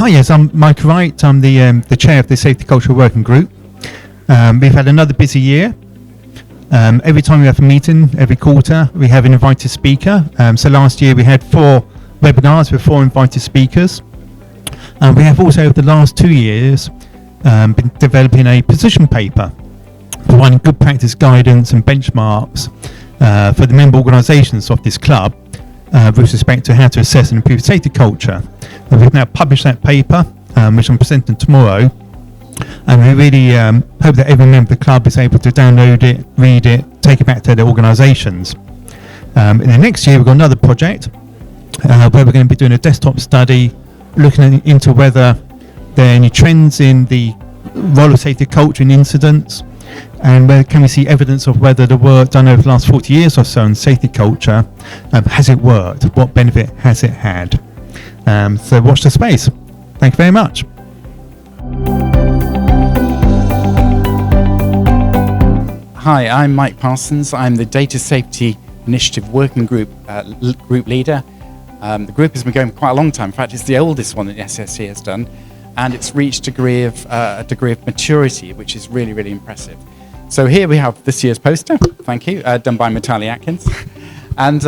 Hi, yes, I'm Mike Wright. I'm the chair of the Safety Culture Working Group. We've had another busy year. Every time we have a meeting, every quarter, we have an invited speaker. So last year we had 4 webinars with 4 invited speakers. We have also, over the last 2 years, been developing a position paper, providing good practice guidance and benchmarks for the member organisations of this club with respect to how to assess and improve safety culture. And we've now published that paper, which I'm presenting tomorrow, and we really hope that every member of the club is able to download it, read it, take it back to their organisations. In the next year we've got another project where we're going to be doing a desktop study looking into whether there are any trends in the role of safety culture in incidents, and where can we see evidence of whether the work done over the last 40 years or so in safety culture, has it worked? What benefit has it had? So watch the space. Thank you very much. Hi, I'm Mike Parsons. I'm the Data Safety Initiative Working Group group leader. The group has been going for quite a long time. In fact, it's the oldest one that the SSC has done, and it's reached a degree of maturity, which is really, really impressive. So here we have this year's poster, thank you, done by Matali Atkins. And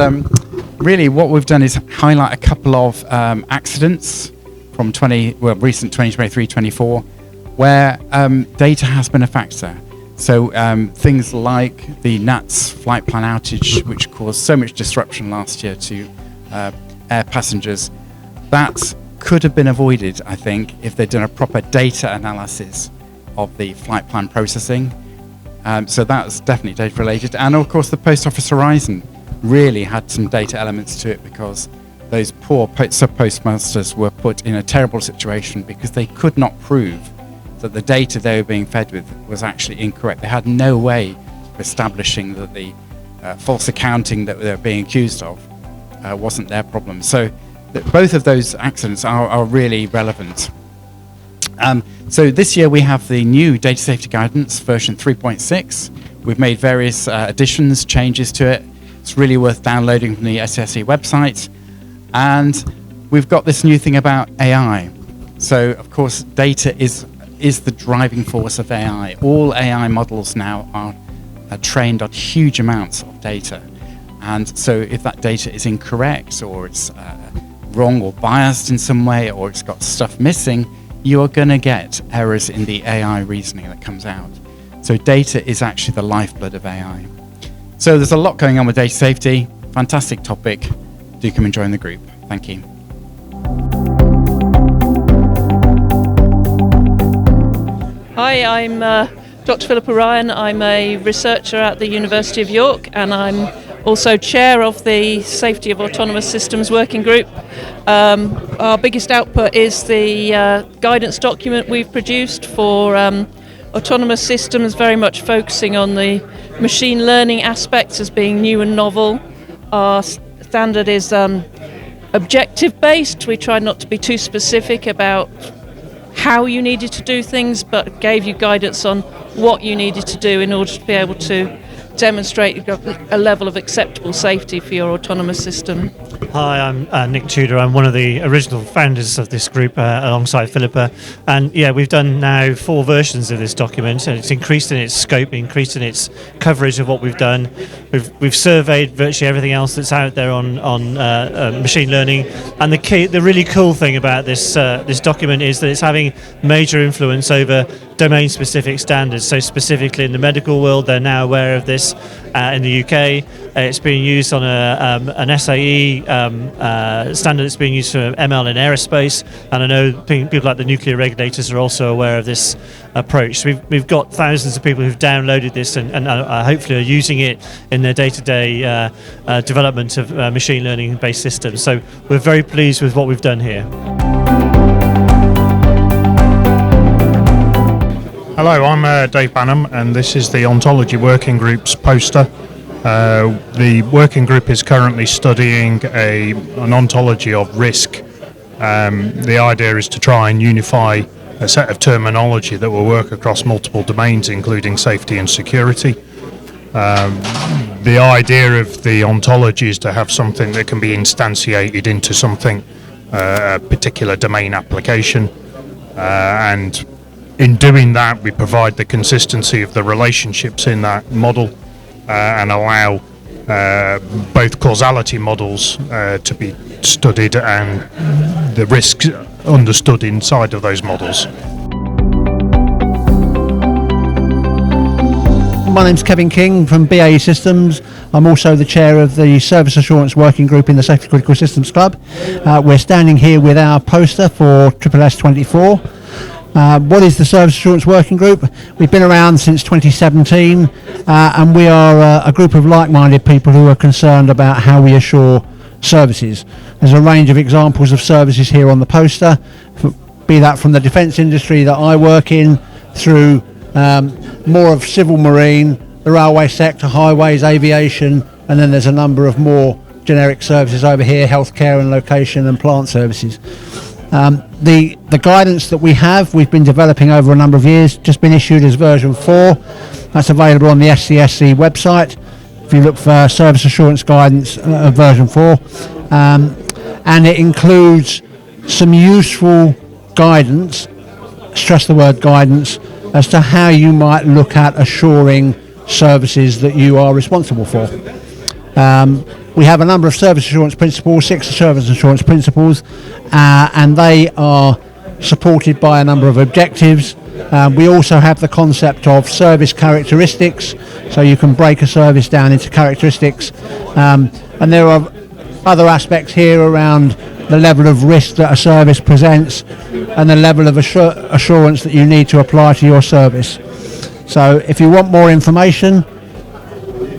really what we've done is highlight a couple of accidents from recent 2023-24, where data has been a factor. So things like the NATS flight plan outage, which caused so much disruption last year to air passengers, that could have been avoided, I think, if they'd done a proper data analysis of the flight plan processing. So that's definitely data related. And of course the Post Office Horizon really had some data elements to it, because those poor sub-postmasters were put in a terrible situation because they could not prove that the data they were being fed with was actually incorrect. They had no way of establishing that the false accounting that they were being accused of wasn't their problem. So both of those accidents are really relevant. So this year we have the new Data Safety Guidance version 3.6. We've made various additions, changes to it. It's really worth downloading from the SCSC website. And we've got this new thing about AI. So of course data is the driving force of AI. All AI models now are trained on huge amounts of data. And so if that data is incorrect, or it's wrong or biased in some way, or it's got stuff missing, you are going to get errors in the AI reasoning that comes out. So data is actually the lifeblood of AI. So there's a lot going on with data safety. Fantastic topic. Do come and join the group. Thank you. Hi, I'm Dr. Philippa Ryan. I'm a researcher at the University of York, and I'm also chair of the Safety of Autonomous Systems Working Group. Our biggest output is the guidance document we've produced for autonomous systems, very much focusing on the machine learning aspects as being new and novel. Our standard is objective based. We try not to be too specific about how you needed to do things, but gave you guidance on what you needed to do in order to be able to demonstrate a level of acceptable safety for your autonomous system. Hi, I'm Nick Tudor. I'm one of the original founders of this group alongside Philippa. And yeah, we've done now 4 versions of this document, and it's increased in its scope, increased in its coverage of what we've done. We've surveyed virtually everything else that's out there on machine learning. And the really cool thing about this document is that it's having major influence over domain-specific standards. So specifically in the medical world, they're now aware of this. In the UK, it's being used on an SAE standard that's being used for ML in aerospace, and I know people like the nuclear regulators are also aware of this approach. So we've got thousands of people who've downloaded this and hopefully are using it in their day-to-day development of machine learning-based systems. So we're very pleased with what we've done here. Hello, I'm Dave Banham, and this is the Ontology Working Group's poster. The working group is currently studying an ontology of risk. The idea is to try and unify a set of terminology that will work across multiple domains, including safety and security. The idea of the ontology is to have something that can be instantiated into something a particular domain application, and in doing that we provide the consistency of the relationships in that model and allow both causality models to be studied and the risks understood inside of those models. My name's Kevin King from BAE Systems. I'm also the chair of the Service Assurance Working Group in the Safety-Critical Systems Club. We're standing here with our poster for SSS'24. What is the Service Assurance Working Group? We've been around since 2017 and we are a group of like-minded people who are concerned about how we assure services. There's a range of examples of services here on the poster, be that from the defence industry that I work in, through more of civil marine, the railway sector, highways, aviation, and then there's a number of more generic services over here, healthcare and location and plant services. The guidance that we've been developing over a number of years, just been issued as version 4. That's available on the SCSC website if you look for service assurance guidance version 4. And it includes some useful guidance, stress the word guidance, as to how you might look at assuring services that you are responsible for. We have a number of service assurance principles, 6 service assurance principles, and they are supported by a number of objectives. We also have the concept of service characteristics, so you can break a service down into characteristics. And there are other aspects here around the level of risk that a service presents and the level of assurance that you need to apply to your service. So if you want more information,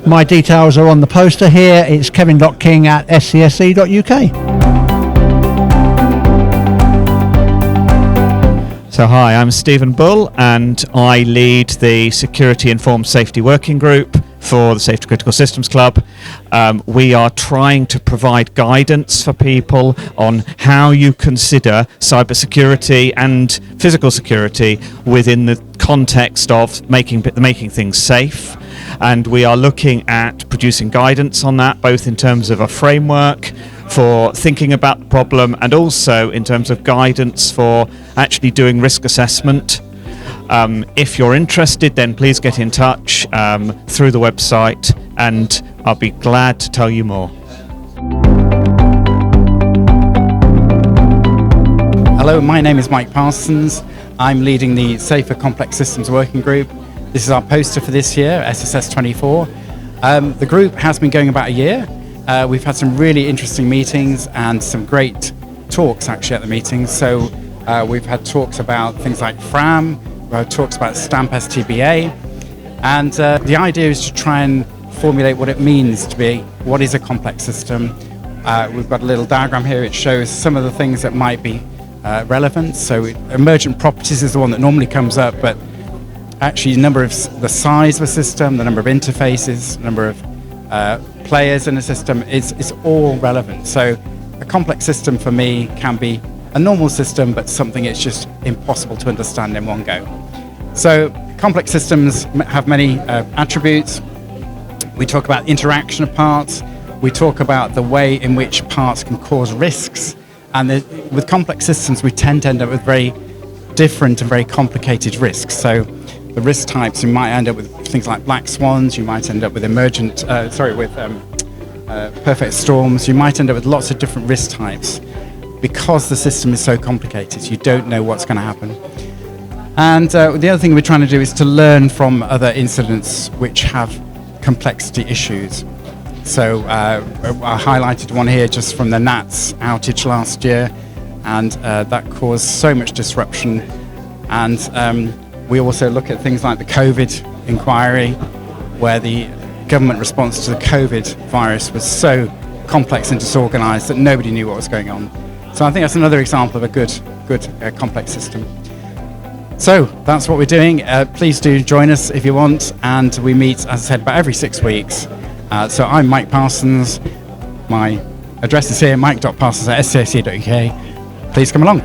my details are on the poster here. It's kevin.king@scsc.uk. So hi, I'm Stephen Bull and I lead the Security Informed Safety Working Group for the Safety-Critical Systems Club. We are trying to provide guidance for people on how you consider cybersecurity and physical security within the context of making things safe. And we are looking at producing guidance on that, both in terms of a framework for thinking about the problem and also in terms of guidance for actually doing risk assessment. If you're interested, then please get in touch through the website and I'll be glad to tell you more. Hello, my name is Mike Parsons. I'm leading the Safer Complex Systems Working Group. This is our poster for this year, SSS'24. The group has been going about a year. We've had some really interesting meetings and some great talks actually at the meetings. So we've had talks about things like FRAM, we've had talks about STAMP STBA, and the idea is to try and formulate what it means to be, what is a complex system. We've got a little diagram here. It shows some of the things that might be relevant. So emergent properties is the one that normally comes up, but actually the size of a system, the number of interfaces, the number of players in a system is all relevant. So a complex system for me can be a normal system, but something it's just impossible to understand in one go. So complex systems have many attributes. We talk about interaction of parts. We talk about the way in which parts can cause risks. And with complex systems, we tend to end up with very different and very complicated risks. So the risk types, you might end up with things like black swans, you might end up with perfect storms, you might end up with lots of different risk types. Because the system is so complicated, you don't know what's going to happen. And the other thing we're trying to do is to learn from other incidents which have complexity issues. So I highlighted one here just from the NATS outage last year, and that caused so much disruption. And we also look at things like the COVID inquiry, where the government response to the COVID virus was so complex and disorganized that nobody knew what was going on. So I think that's another example of a good complex system. So that's what we're doing. Please do join us if you want, and we meet, as I said, about every 6 weeks. So I'm Mike Parsons. My address is here, mike.parsons@scsc.uk. Please come along.